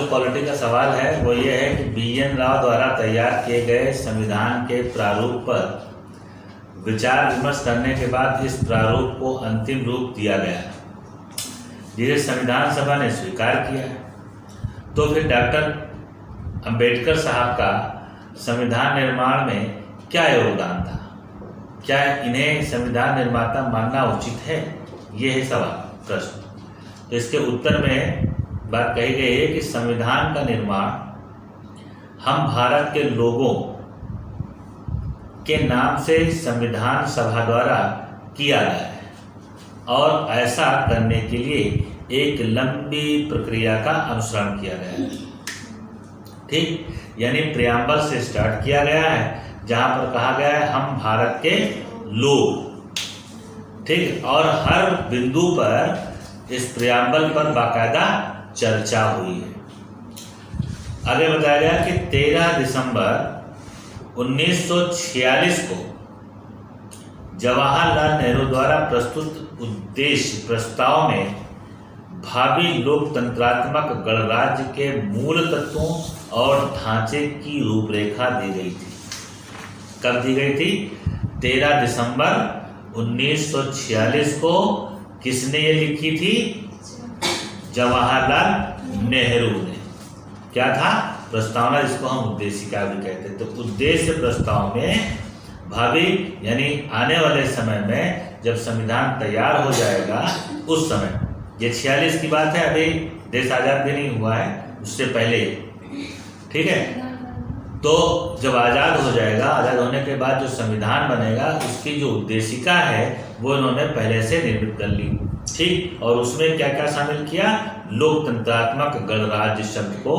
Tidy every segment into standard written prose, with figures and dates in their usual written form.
जो पॉलिटी का सवाल है वो ये है कि BN राव द्वारा तैयार किए गए संविधान के प्रारूप पर विचार विमर्श करने के बाद इस प्रारूप को अंतिम रूप दिया गया, जिसे संविधान सभा ने स्वीकार किया। तो फिर डॉक्टर अंबेडकर साहब का संविधान निर्माण में क्या योगदान था? क्या इन्हें संविधान निर्माता मानना उचित है? ये है सवाल, प्रश्न। तो इसके उत्तर में बात कही गई है कि संविधान का निर्माण हम भारत के लोगों के नाम से संविधान सभा द्वारा किया गया है और ऐसा करने के लिए एक लंबी प्रक्रिया का अनुसरण किया गया है। ठीक, यानी प्रियम्बल से स्टार्ट किया गया है, जहां पर कहा गया है हम भारत के लोग। ठीक, और हर बिंदु पर इस प्रियम्बल पर बाकायदा चर्चा हुई है। आगे बताया गया कि 13 दिसंबर 1946 को जवाहरलाल नेहरू द्वारा प्रस्तुत उद्देश्य प्रस्ताव में भावी लोकतंत्रात्मक गणराज्य के मूल तत्वों और ढांचे की रूपरेखा दी गई थी। कब दी गई थी? 13 दिसंबर 1946 को। किसने ये लिखी थी? जवाहरलाल नेहरू ने। क्या था? प्रस्तावना, जिसको हम उद्देशिका भी कहते हैं। तो उद्देश्य प्रस्ताव में भावी यानी आने वाले समय में जब संविधान तैयार हो जाएगा उस समय, ये 46 की बात है, अभी देश आजाद भी नहीं हुआ है, उससे पहले। ठीक है, तो जब आजाद हो जाएगा, आजाद होने के बाद जो संविधान बनेगा उसकी जो उद्देशिका है वो इन्होंने पहले से निर्मित कर ली। ठीक, और उसमें क्या क्या शामिल किया? लोकतंत्रात्मक गणराज्य शब्द को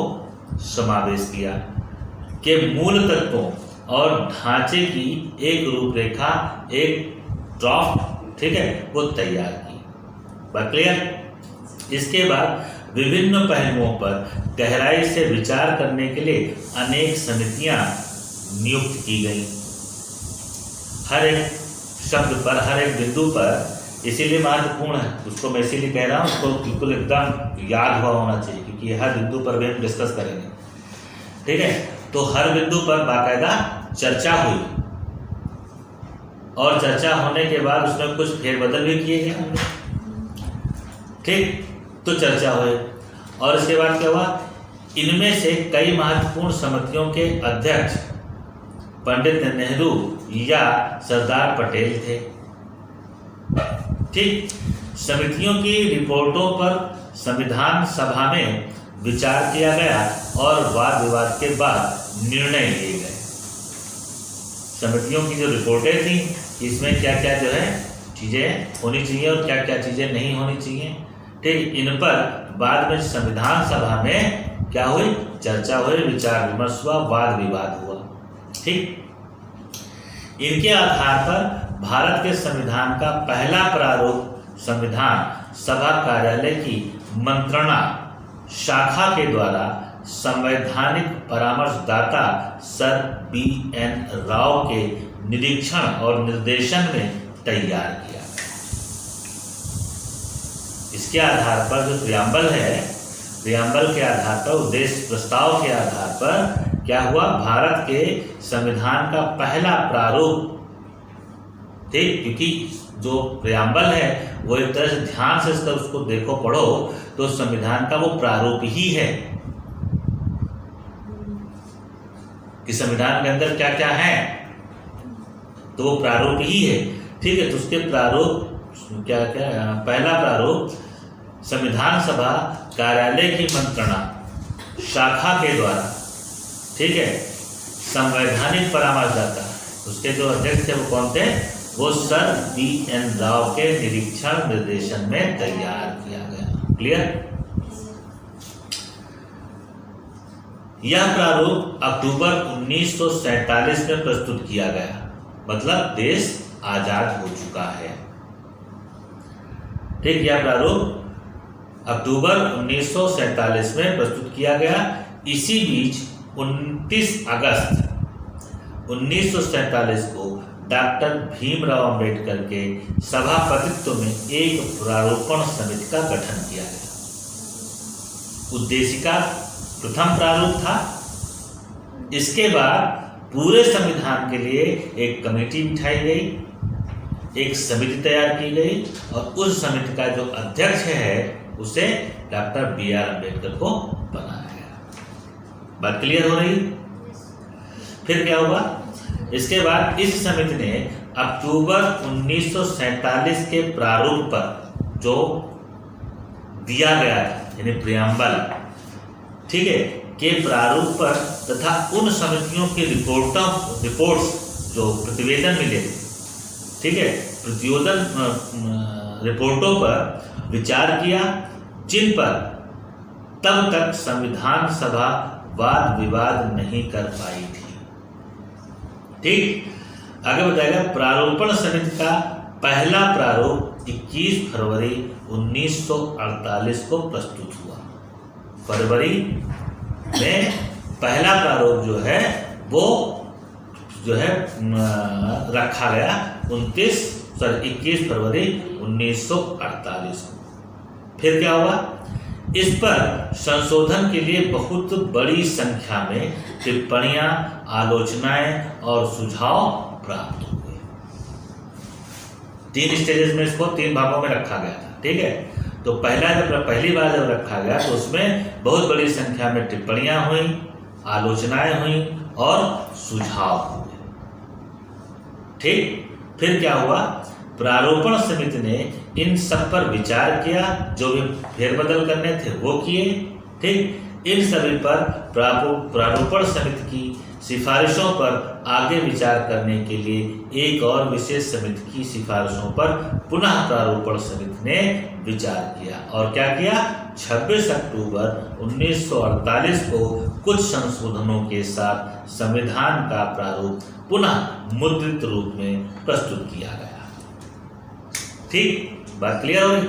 समावेश किया के मूल तत्वों और ढांचे की एक रूपरेखा, एक ड्राफ्ट, ठीक है, वो तैयार की। बात क्लियर? इसके बाद विभिन्न पहलुओं पर गहराई से विचार करने के लिए अनेक समितियां नियुक्त की गई। हर एक शब्द पर, हर एक बिंदु पर, इसीलिए महत्वपूर्ण है, उसको मैं इसीलिए कह रहा हूँ, उसको बिल्कुल एकदम याद हुआ होना चाहिए, क्योंकि हर बिंदु पर भी हम डिस्कस करेंगे। ठीक है, तो हर बिंदु पर बाकायदा चर्चा हुई और चर्चा होने के बाद उसमें कुछ फेरबदल भी किए गए। ठीक, तो चर्चा हुई और इसके बाद क्या हुआ? इनमें से कई महत्वपूर्ण समितियों के अध्यक्ष पंडित नेहरू या सरदार पटेल थे। ठीक, समितियों की रिपोर्टों पर संविधान सभा में विचार किया गया और वाद विवाद के बाद निर्णय लिए गए। समितियों की जो रिपोर्टें थी, इसमें क्या क्या जो है चीजें होनी चाहिए और क्या क्या चीजें नहीं होनी चाहिए। ठीक, इन पर बाद में संविधान सभा में क्या हुई? चर्चा हुई, विचार विमर्श हुआ, वाद विवाद हुआ। ठीक, इनके आधार पर भारत के संविधान का पहला प्रारूप संविधान सभा कार्यालय की मंत्रणा शाखा के द्वारा संवैधानिक परामर्शदाता सर BN राव के निरीक्षण और निर्देशन में तैयार किया। इसके आधार पर जो प्रियम्बल है, प्रियम्बल के आधार पर, उद्देश्य प्रस्ताव के आधार पर क्या हुआ? भारत के संविधान का पहला प्रारूप। ठीक, क्योंकि जो प्रियम्बल है वो एक तरह से ध्यान से इसका उसको देखो, पढ़ो, तो संविधान का वो प्रारूप ही है कि संविधान के अंदर क्या क्या है, तो वो प्रारूप ही है। ठीक है, तो उसके प्रारूप क्या क्या? पहला प्रारूप संविधान सभा कार्यालय की मंत्रणा शाखा के द्वारा, ठीक है, संवैधानिक परामर्शदाता, उसके जो अध्यक्ष थे वो कौन थे? वो सर BN राव के निरीक्षण निर्देशन में तैयार किया गया। क्लियर? यह प्रारूप अक्टूबर 1947 में प्रस्तुत किया गया, मतलब देश आजाद हो चुका है। ठीक, यह प्रारूप अक्टूबर 1947 में प्रस्तुत किया गया। इसी बीच 29 अगस्त 1947 को डॉक्टर भीमराव अंबेडकर के सभापतित्व में एक प्रारूपण समिति का गठन किया गया। उद्देशिका प्रथम प्रारूप था। इसके बाद पूरे संविधान के लिए एक कमेटी बिठाई गई, एक समिति तैयार की गई और उस समिति का जो अध्यक्ष है उसे डॉक्टर B.R. अम्बेडकर को बनाया गया। बात क्लियर हो रही? फिर क्या हुआ? इसके बाद इस समिति ने अक्टूबर 1947 के प्रारूप पर जो दिया गया था, यानी प्रियम्बल, ठीक है, के प्रारूप पर तथा उन समितियों की रिपोर्ट्स जो प्रतिवेदन मिले, ठीक है, प्रतिवेदन रिपोर्टों पर विचार किया, जिन पर तब तक संविधान सभा वाद विवाद नहीं कर पाई थी। ठीक, आगे बताएगा। प्रारूपण समिति का पहला प्रारूप 21 फरवरी 1948 को प्रस्तुत हुआ। फरवरी में पहला प्रारूप जो है वो जो है रखा गया 21 फरवरी 1948 को। फिर क्या हुआ? इस पर संशोधन के लिए बहुत बड़ी संख्या में टिप्पणियां, आलोचनाएं और सुझाव प्राप्त हुए। 3 स्टेजेस में इसको 3 भागों में रखा गया था, ठीक है। तो पहली बार जब रखा गया तो उसमें बहुत बड़ी संख्या में टिप्पणियां हुई, आलोचनाएं हुई और सुझाव हुए। ठीक, फिर क्या हुआ? प्रारूपण समिति ने इन सब पर विचार किया, जो भी फेरबदल करने थे वो किए। ठीक, इन सभी पर प्रारूपण समिति की सिफारिशों पर आगे विचार करने के लिए एक और विशेष समिति की सिफारिशों पर पुनः प्रारूपण समिति ने विचार किया। और क्या किया? 26 अक्टूबर 1948 को कुछ संशोधनों के साथ संविधान का प्रारूप पुनः मुद्रित रूप में प्रस्तुत किया गया। ठीक, बात क्लियर हुई?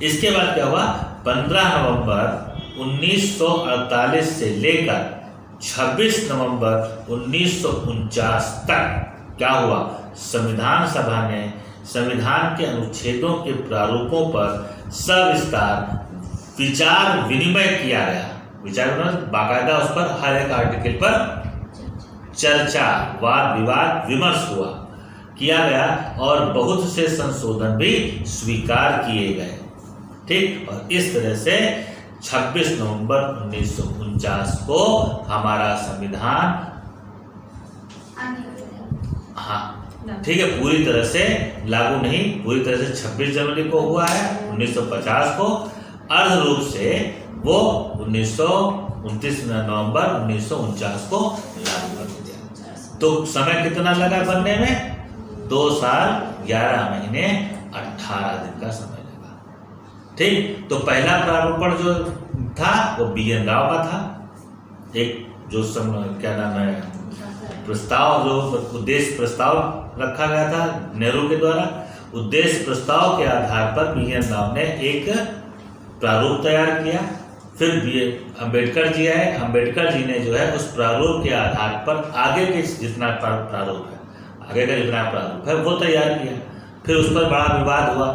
इसके बाद क्या हुआ? 15 नवंबर 1948 से लेकर 26 नवंबर 1949 तक क्या हुआ? संविधान सभा ने संविधान के अनुच्छेदों के प्रारूपों पर सविस्तार विचार विनिमय किया गया। विचार बाकायदा उस पर हर एक आर्टिकल पर चर्चा, वाद विवाद, विमर्श किया गया और बहुत से संशोधन भी स्वीकार किए गए। ठीक, और इस तरह से 26 नवंबर 1949 को हमारा संविधान, हाँ ठीक है, पूरी तरह से लागू नहीं, पूरी तरह से 26 जनवरी को हुआ है 1950 को, अर्ध रूप से वो 29 नवंबर 1949 को लागू कर दिया। तो समय कितना लगा बनने में? 2 साल 11 महीने 18 दिन का समय लगा। ठीक, तो पहला प्रारूपण जो था वो B.N. राव का था। एक जो क्या नाम है, प्रस्ताव, जो उद्देश्य प्रस्ताव रखा गया था नेहरू के द्वारा, उद्देश्य प्रस्ताव के आधार पर B.N. राव ने एक प्रारूप तैयार किया। फिर अम्बेडकर जी आए, अम्बेडकर जी ने जो है उस प्रारूप के आधार पर आगे के जितना प्रारूप है, आगे का जितना प्रारूप है वो तैयार किया। फिर उस पर बड़ा विवाद हुआ।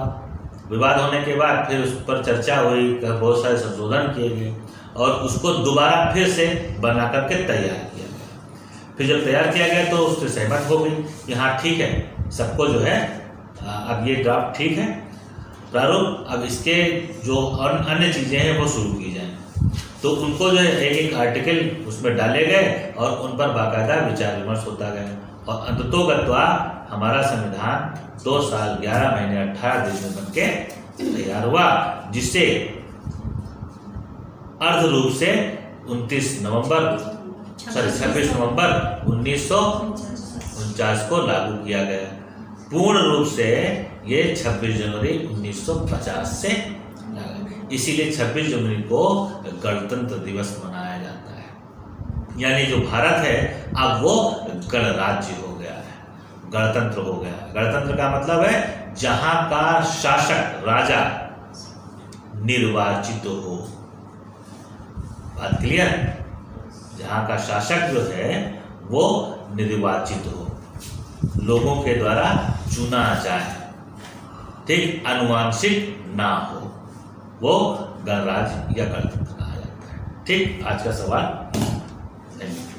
विवाद होने के बाद फिर उस पर चर्चा हुई, बहुत सारे संशोधन किए गए और उसको दोबारा फिर से बना करके तैयार किया गया। फिर जब तैयार किया गया तो उससे सहमत हो गई कि हाँ ठीक है, सबको जो है अब ये ड्राफ्ट ठीक है प्रारूप, अब इसके जो अन्य चीज़ें हैं वो शुरू की जाए। तो उनको जो है एक एक आर्टिकल उसमें डाले गए और उन पर बाकायदा विचार विमर्श होता गया और अंततोगत्वा हमारा संविधान 2 साल 11 महीने 18 दिन में बनके तैयार हुआ, जिसे अर्ध रूप से 26 नवंबर 1949 को लागू किया गया। पूर्ण रूप से ये 26 जनवरी 1950 से लगा। इसीलिए 26 जनवरी को गणतंत्र दिवस मनाया जाता है। यानी जो भारत है अब वो गणराज्य हो गया है, गणतंत्र हो गया है। गणतंत्र का मतलब है जहां का शासक राजा निर्वाचित हो। बात क्लियर? जहां का शासक जो है वो निर्वाचित हो, लोगों के द्वारा चुना जाए, ठीक, अनुवांशिक ना हो, वो गणराज्य या गणतंत्र कहा जाता है। ठीक, आज का सवाल। धन्यवाद।